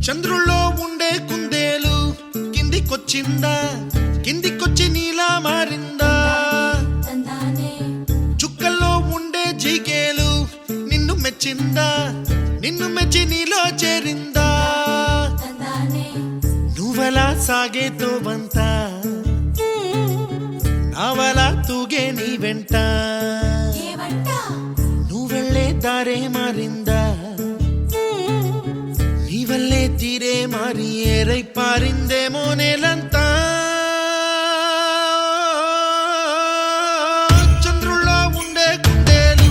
చంద్రుల్లో ఉండే కుందేలు కిందికొచ్చిందా, కిందికొచ్చి నీలా మారిందా? చుక్కల్లో ఉండే జిగేలు నిన్ను మెచ్చిందా, నిన్ను మెచ్చి నీలో చేరిందా? నువ్వలా సాగే తోవంతా నావలా తూగే నీ వెంట, నువ్వెళ్ళే దారే మారిందా, నీ వల్లే తీరే మారి ఏరై పారిందేమో నేలంతా. చంద్రుల్లో ఉండే కుందేలు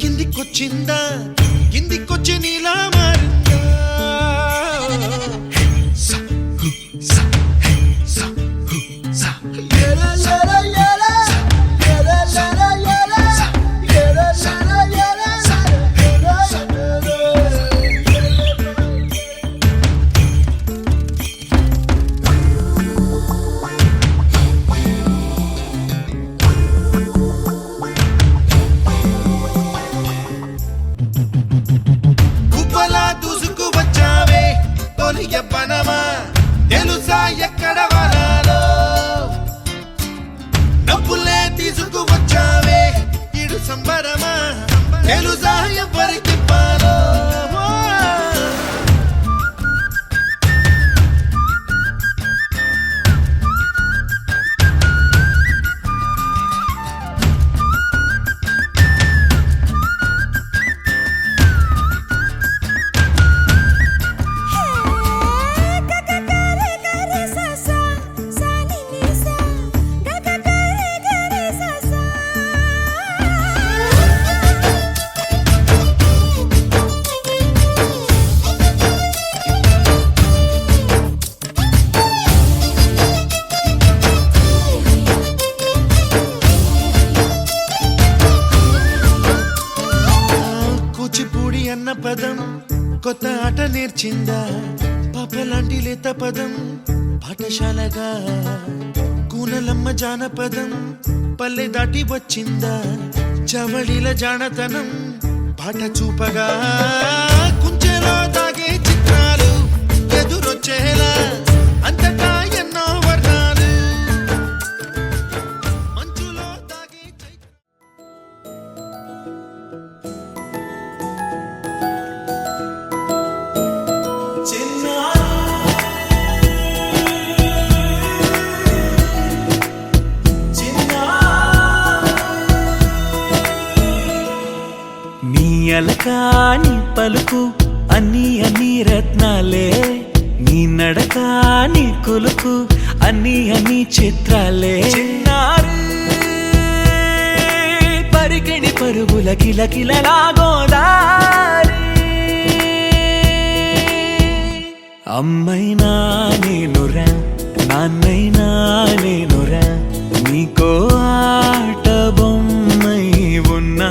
కిందికొచ్చిందా, కిందికొచ్చి నీలా మారిందా? తెలుసా ఎక్కడ వనాలో డబ్బులే తీసుకువచ్చావే, ఇడు సంబరమా తెలుసా ఎవరికి పాలో? కూచిపూడి అన్న పదం కొత్త ఆట నేర్చిందా, పాపలాంటి లేత పదం పాఠశాలగా, కూనలమ్మ జానపదం పల్లె దాటి వచ్చిందా, చవళిల జానతనం పాట చూపగా, కుంచెలో దాగే చిత్రాలు ఎదురొచ్చేలా అంతటా ఎన్నో వర్ణాలు, మంచులో దాగే అలకాని పలుకు అన్ని అన్ని రత్నాలే, నీ నడకాని కొలుకు అన్ని అన్ని చిత్రాలే. చిన్నారు పరికిణి పరుగుల కిలకిలలాగోదారి, అమ్మైనా నేనురా నాన్నైనా నేనురా, నీకో ఆట బొమ్మై ఉన్నా,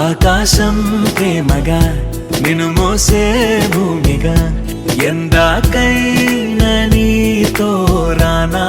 ఆకాశం ప్రేమగా నిన్ను మోసే భూమిగా, ఎందాకైనా నీతో రానా?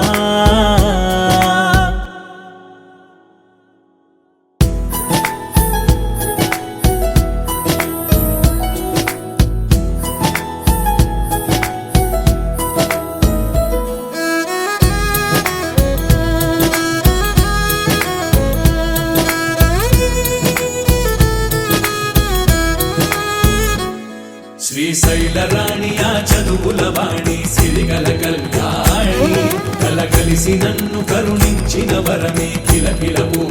శ్రీశైల రాణి ఆ చదువుల వాణి, సిరిగల కళ్యాణి, కలగలిసి నన్ను కరుణించిన వరమే కిలకిల ఓ